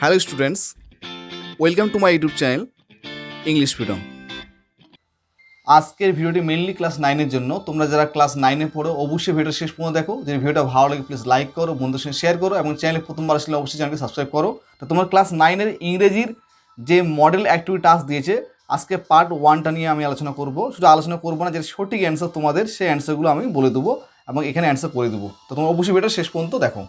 Hello students, welcome to my YouTube channel English freedom. আজকের ভিডিওটি mainly class 9-এর জন্য। তোমরা যারা ক্লাস 9-এ পড়ো অবশ্যই ভিডিও শেষ পর্যন্ত দেখো। যদি ভিডিওটা ভালো লাগে প্লিজ লাইক করো, বন্ধুদের সঙ্গে শেয়ার করো এবং চ্যানেলে প্রথমবার আসলে অবশ্যই চ্যানেলকে সাবস্ক্রাইব করো। তো তোমরা ক্লাস 9-এর ইংরেজির যে মডেল অ্যাক্টিভিটি টাস্ক দিয়েছে, আজকে পার্ট 1টা নিয়ে আমি আলোচনা করব। শুধু আলোচনা করবো না, যে সঠিক অ্যান্সার তোমাদের, সেই অ্যান্সারগুলো আমি বলে দেবো এবং এখানে অ্যান্সার করে দেবো। তো তোমরা অবশ্যই ভিডিওটা শেষ পর্যন্ত দেখো।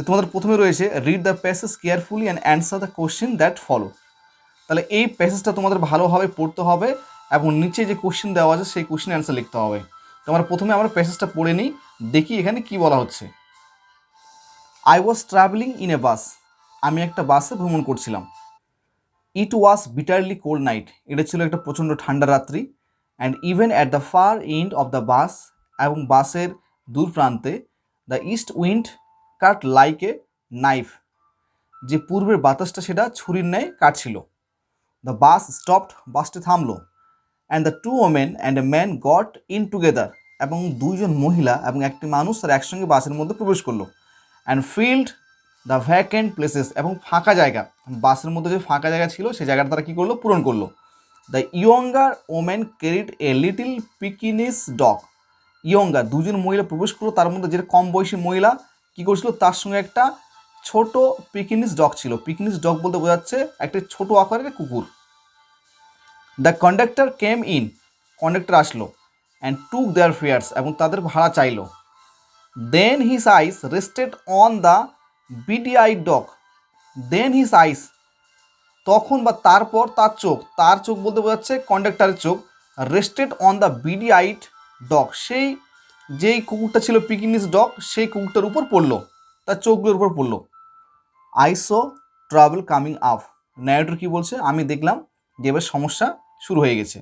তোমাদের প্রথমে রয়েছে read the passage carefully and answer the question that follow. তাহলে এই প্যাসেজটা তোমাদের ভালোভাবে পড়তে হবে এবং নিচে যে কোশ্চেন দেওয়া আছে সেই কোশ্চেন অ্যান্সার লিখতে হবে। তোমার প্রথমে আমরা প্যাসেজটা পড়ে নিই, দেখি এখানে কি বলা হচ্ছে। I was travelling in a bus. আমি একটা বাসে ভ্রমণ করছিলাম। It was bitterly cold night. এটা ছিল একটা প্রচণ্ড ঠান্ডা রাত্রি। And even at the far end of the bus, এবং বাসের দূর প্রান্তে, the east wind cut like a knife. যে পূর্বের বাতাসটা সেটা ছুরির ন্যায় কাটছিল। দ্য বাস স্টপড, বাসটি থামলো। And the two women and a man got in together, এবং দুইজন মহিলা এবং একটি মানুষ তার একসঙ্গে বাসের মধ্যে প্রবেশ করলো। And field the vacant places, এবং ফাঁকা জায়গা, বাসের মধ্যে যে ফাঁকা জায়গা ছিল সেই জায়গাটা তারা কী করলো, পূরণ করলো। The younger women carried a little pekinese dog. Younger, দুজন মহিলা প্রবেশ করলো, তার মধ্যে যেটা কম বয়সী মহিলা কী করছিল, তার সঙ্গে একটা ছোট পিকিনিস ডগ ছিল। পিকিনিস ডগ বলতে বোঝাচ্ছে একটা ছোট আকারের কুকুর। The conductor came in, conductor আসলো। অ্যান্ড টুক দেয়ার ফেয়ার্স, এবং তাদের ভাড়া চাইলো। Then his eyes rested on the beady eye dog. Then his eyes, তখন বা তারপর তার চোখ বলতে বোঝাচ্ছে কন্ডাক্টরের চোখ। Rested on the beady eyed dog, সেই যেই কুকুরটা ছিল পিকিনিস ডগ, সেই কুকুরটার উপর পড়লো, তার চোখগুলোর উপর পড়লো। I so travel coming up. Narrator কি বলছে, আমি দেখলাম যে এবার সমস্যা শুরু হয়ে গেছে।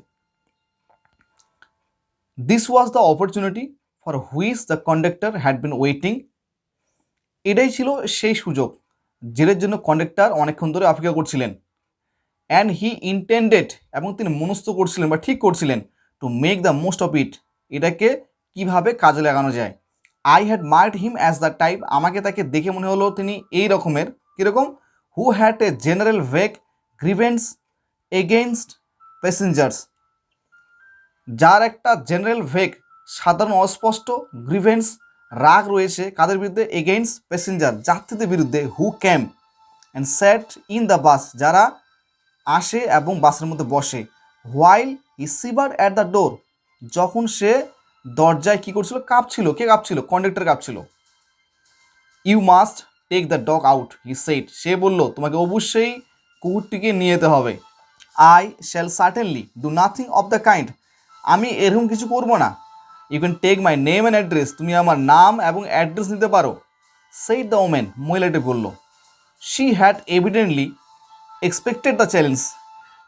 This was the opportunity for which the conductor had been waiting. এটাই ছিল সেই সুযোগ যেটার জন্য কন্ডাক্টর অনেকক্ষণ ধরে অপেক্ষা করছিলেন। অ্যান্ড হি ইন্টেন্ডেড, এবং তিনি মনস্থ করছিলেন বা ঠিক করছিলেন, to make the most of it, এটাকে কিভাবে কাজে লাগানো যায়। I had marked him as the type, আমাকে তাকে দেখে মনে হলো তিনি এই রকমের, কীরকম, who had a general vague grievance against passengers, যার একটা জেনারেল ভেক, সাধারণ অস্পষ্ট, গ্রিভেন্স, রাগ রয়েছে কাদের বিরুদ্ধে, এগেইনস্ট প্যাসেঞ্জার, যাত্রীদের বিরুদ্ধে। Who came and sat in the bus, যারা আসে এবং বাসের মধ্যে বসে। While he shiver at the door, যখন সে দরজায় কী করছিল, কাঁপছিল। কে কাঁপছিল? কন্ডাক্টর কাঁপছিল। You must take the dog out, he said, সে বলল তোমাকে অবশ্যই কুকুরটিকে নিয়ে যেতে হবে। I shall certainly do nothing of the kind, আমি এরকম কিছু করব না। You can take my name and address, তুমি আমার নাম এবং অ্যাড্রেস নিতে পারো। সেইড দ্য ওমেন, মহিলাটি বলল। She had evidently expected the challenge,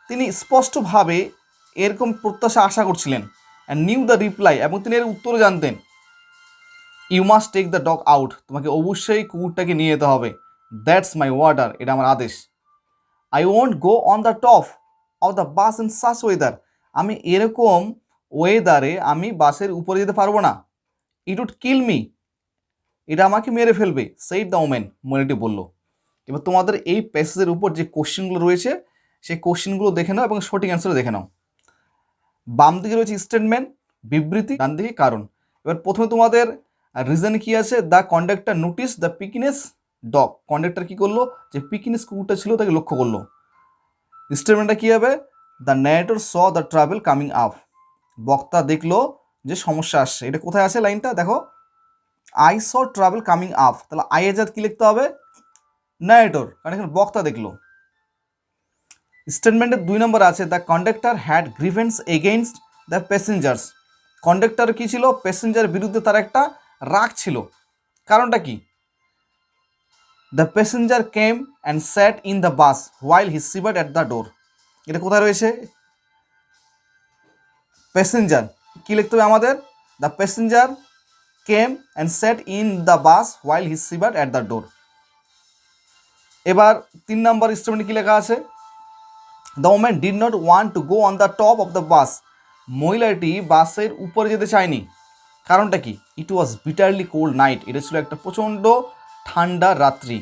তিনি স্পষ্টভাবে এরকম প্রত্যাশা আশা করছিলেন। অ্যান্ড নিউ দ্য রিপ্লাই, এবং তিনি এর উত্তরও জানতেন। You must take the dog out, তোমাকে অবশ্যই কুকুরটাকে নিয়ে যেতে হবে। দ্যাটস মাই অর্ডার, এটা আমার আদেশ। I won't go on the top of the bus in such weather, আমি এরকম ওয়েদারে আমি বাসের উপরে যেতে পারবো না। ইট উড কিল মি, এটা আমাকে মেরে ফেলবে। সেইড দ্য ওমেন, মহিলাটি বলল। এবার তোমাদের এই প্যাসেজের উপর যে কোশ্চেনগুলো রয়েছে সেই কোশ্চেনগুলো দেখে নাও এবং সঠিক অ্যান্সার দেখে নাও। বাম দিকে রয়েছে স্টেটমেন্ট, বিবৃতি, ডান দিকে কারণ। এবার প্রথমে তোমাদের রিজন কি আছে, the conductor notice the pekinese dog, conductor কী করলো, যে পিকিনেস কুকুরটা ছিল তাকে লক্ষ্য করলো। স্টেটমেন্টটা কী হবে, the narrator saw the travel coming up, বক্তা দেখলো যে সমস্যা আসছে। এটা কোথায় আছে লাইনটা দেখো, I saw travel coming up, তাহলে আই এজাত কী লিখতে হবে, ন্যারেটর, কারণ এখানে বক্তা দেখলো। স্টেটমেন্টের 2 নম্বর আছে, the conductor had grievance against the passengers, conductor কী ছিল, প্যাসেঞ্জার বিরুদ্ধে তার একটা রাগ ছিল। কারণটা কি, the passenger came and sat in the bus while he shivered at the door, এটা কোথায় রয়েছে, প্যাসেঞ্জার কী লিখতে হবে আমাদের, the passenger came and sat in the bus while he shivered at the door. এবার 3 নম্বর স্টেটমেন্টে কী লেখা আছে, the woman did not want to go on the top of the বাস, মহিলাটি বাসের উপরে যেতে চায়নি। কারণটা কি, ইট ওয়াজ বিটারলি কোল্ড নাইট, এটা ছিল একটা প্রচণ্ড ঠান্ডা রাত্রি।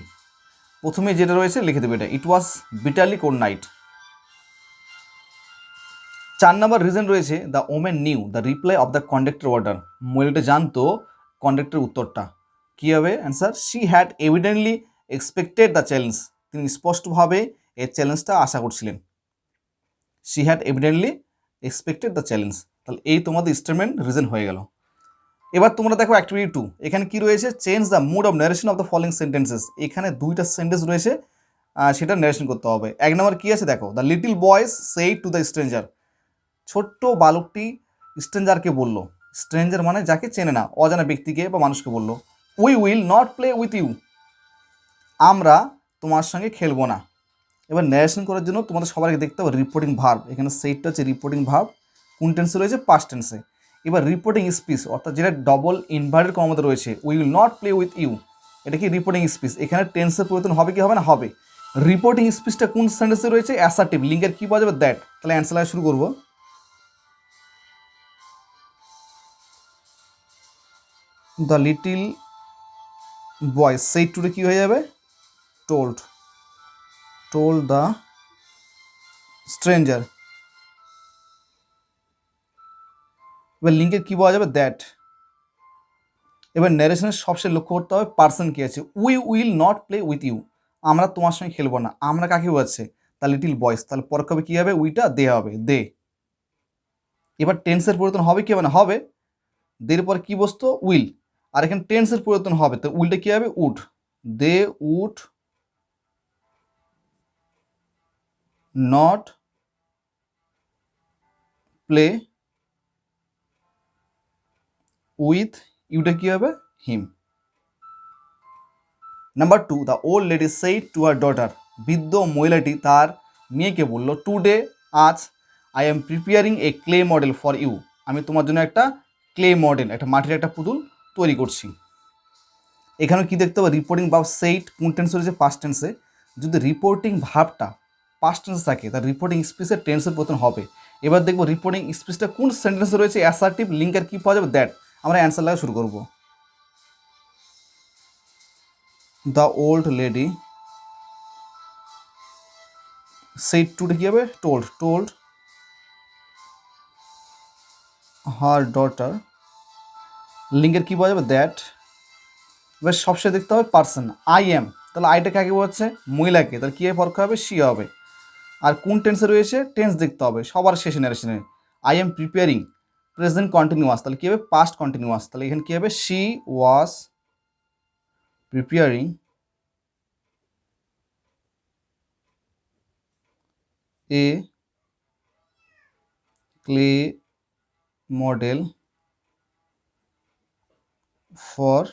প্রথমে যেটা রয়েছে লিখে দেবে এটা, ইট was bitterly cold night. 4 number reason রয়েছে, the women new the reply of the conductor order. মহিলাটা জানতো কন্ডাক্টরের উত্তরটা। কী হবে answer? She had evidently expected the challenge. তিনি স্পষ্টভাবে এই চ্যালেঞ্জটা আশা করছিলেন। She had evidently expected the challenge. তাহলে এই তোমাদের স্টেটমেন্ট রিজন হয়ে গেল। এবার তোমরা দেখো অ্যাক্টিভিটি 2, এখানে কি রয়েছে? Change the mood of narration of the following sentences. এখানে 2টা সেন্টেন্স রয়েছে, সেটা ন্যারেশন করতে হবে। 1 নম্বর কী আছে দেখো, দ্য লিটল বয়েস সেইড টু দ্য স্ট্রেঞ্জার। ছোট্ট বালকটি স্ট্রেঞ্জারকে বলল, স্ট্রেঞ্জার মানে যাকে চেনে না, অজানা ব্যক্তিকে বা মানুষকে বলল, we will not play with you. আমরা তোমার সঙ্গে খেলবো না। এবার ন্যারেশন করার জন্য তোমাদের সবাইকে দেখতে হবে রিপোর্টিং ভার্ব। এখানে সেইটটা হচ্ছে রিপোর্টিং ভার্ব, কোন টেন্সে রয়েছে? পাস্ট টেন্সে। এবার রিপোর্টিং স্পিচ অর্থাৎ যেটা ডবল ইনভার্টেড কমাতে রয়েছে, we will not play with you, এটা কি রিপোর্টিং স্পিচ। এখানে টেন্সের পরিবর্তন হবে কি হবে না? হবে। রিপোর্টিং স্পিচটা কোন সেন্টেন্সে রয়েছে? অ্যাসার্টিভ। লিঙ্কের কী পাওয়া যাবে? দ্যাট। তাহলে অ্যান্সার লেখা শুরু করবো। দ্য লিটিল বয় সেই টুডে কী হয়ে যাবে? টোল্ড। Told the stranger. এবার লিঙ্কের কী পাওয়া যাবে? দ্যাট। এবার ন্যারেশনের সবচেয়ে লক্ষ্য করতে হবে পার্সন কী আছে, we will not play with you, আমরা তোমার সঙ্গে খেলবো না। আমরা কাকে বোঝাচ্ছে? দ্য লিটিল বয়েস। তাহলে পরোক্ষ হবে কী হবে? উইটা দে হবে, দে। এবার টেন্সের পরিবর্তন হবে কি হবে না? হবে। দের পর কী বসতো? উইল। আর এখানে টেন্সের পরিবর্তন হবে, তো উইলটা কী হবে? Would. They would not play with ইউটা কী হবে? Him. Number 2, the old lady said to her daughter. বৃদ্ধ মহিলাটি তার মেয়েকে বলল, টুডে আজ, I am preparing a clay model for you. আমি তোমার জন্য একটা ক্লে মডেল, একটা মাটির একটা পুতুল তৈরি করছি। এখানেও কী দেখতে হবে? রিপোর্টিং ভার্ব সেইড কোন টেন্সে রয়েছে? পাস্ট টেন্সে। যদি রিপোর্টিং ভার্বটা পাস্ট টেন্সে থাকে, তার রিপোর্টিং স্পিচের টেন্সের পতন হবে। এবার দেখবো রিপোর্টিং স্পিচটা কোন সেন্টেন্সে রয়েছে? অ্যাসার্টিভ। লিঙ্কের কী পাওয়া যাবে? দ্যাট। আমরা অ্যান্সার লাগা শুরু করবো। The old lady said today কী হবে? টোল্ড। Told her daughter. লিঙ্কের কী পাওয়া যাবে? দ্যাট। এবার সবসময় দেখতে হবে পার্সন, আই এম। তাহলে আইটা কাকে বোঝাচ্ছে? মহিলাকে। তাহলে কী পরোক্ষ হবে? সি হবে। আর কোন টেন্সে রয়েছে? টেন্স দেখতে হবে সবার শেষে ন্যারেশনে। I am preparing present continuous, তাহলে কী হবে? Past continuous. তাহলে এখানে কী হবে? She was preparing a clay model for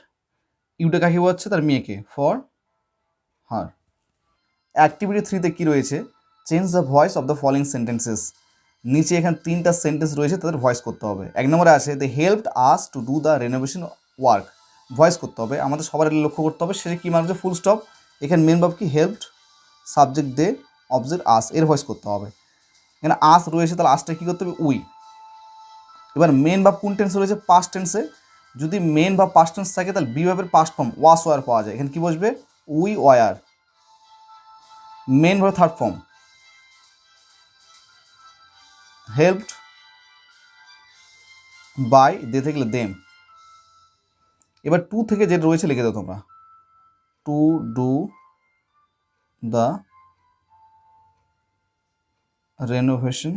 ইউটা কাকে বোঝাচ্ছে? তার মেয়েকে। For her. অ্যাক্টিভিটি 3তে কী রয়েছে? Change the voice of the following sentences. নিচে এখানে 3টা সেন্টেন্স রয়েছে, তাদের ভয়েস করতে হবে। 1 নম্বরে আছে, they helped us to do the renovation work. Voice করতে হবে, আমাদের সবার লক্ষ্য করতে হবে সেটা কী মানে? Full stop. এখানে মেন ভাব কি? হেল্পড, সাবজেক্ট দে, অবজেক্ট আস, এর ভয়েস করতে হবে। এখানে আস রয়েছে, তাহলে আসটা কী করতে হবে? উই। এবার মেন ভাব কোন টেন্সে রয়েছে? পাস্ট টেন্সে। যদি মেন ভাব পাস্ট টেন্স থাকে, তাহলে বি ভাবের পাস্ট ফর্ম ওয়াস ওয়ার পাওয়া যায়। এখানে কী বসবে? We were. মেন ভাব থার্ড ফর্ম হেল্পড বাই, দে থাকলে দেম। এবার 2 থেকে যেটা রয়েছে লিখে দাও তোমরা, to do the renovation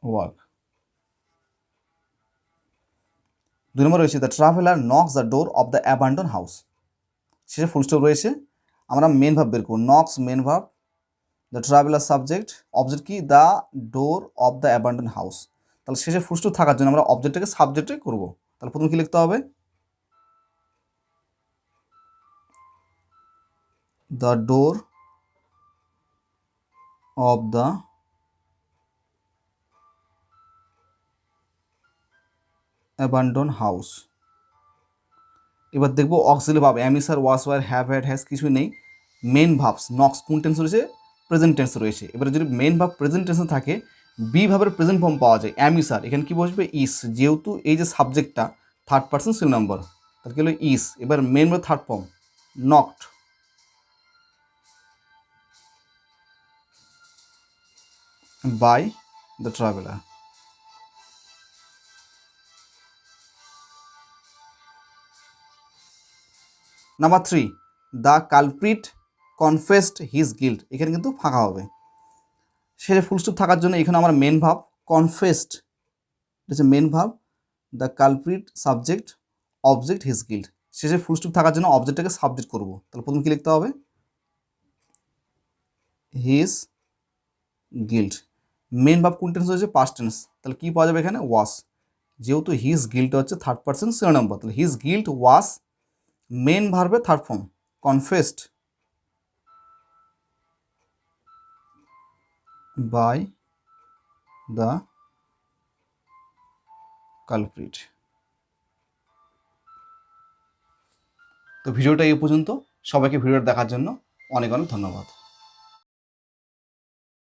work. 2 নম্বর রয়েছে, the traveller knocks the door of the abandon house. শেষে ফুল স্টপ রয়েছে, আমরা মেন ভাব বের করব। Knocks main verb, the traveller subject, object কি? The door of the abandon house. তাহলে শেষে ফুল স্টপ থাকার জন্য আমরা অবজেক্টটাকে সাবজেক্টে করব। তাহলে প্রথমে কী লিখতে হবে? The door of the abandon house. এবার দেখবো auxiliary verb, am, is, are, was, were, have, had, has কিছুই নেই। মেন ভাবস নক্স কোন টেন্স রয়েছে? প্রেজেন্ট টেন্স রয়েছে। এবারে যদি মেন ভাব প্রেজেন্ট টেন্সে থাকে, বি ভাবের প্রেজেন্ট ফর্ম পাওয়া যায়, অ্যাম, ইজ, আর। এখানে কী বসবে? ইস, যেহেতু এই যে সাবজেক্টটা থার্ড পার্সন সিঙ্গুলার নাম্বার, তাহলে কি হলো ইস। এবার main verb third form knocked, by the traveller. Number 3, the culprit confessed his guilt. এখানে কিন্তু ফাঁকা হবে, শেষে ফুলস্টপ থাকার জন্য এখানে আমার মেন ভার্ব কনফেসড, এটা হচ্ছে main verb, the culprit subject object his guilt. শেষে ফুলস্টপ থাকার জন্য অবজেক্টটাকে সাবজেক্ট করব, তাহলে প্রথমে কী লিখতে হবে, হিজ গিল্ট। মেন ভার্ব কোন টেন্স হয়েছে, পাস্ট টেন্স, তাহলে কী পাওয়া যাবে এখানে, ওয়াস। যেহেতু হিজ গিল্ট হচ্ছে থার্ড পার্সন সিনোনিম নাম্বার, তাহলে হিজ গিল্ট ওয়াস মেন ভার্বের third form confessed by the culprit. তো ভিডিওটা এই পর্যন্ত, সবাইকে ভিডিওটা দেখার জন্য অনেক অনেক ধন্যবাদ।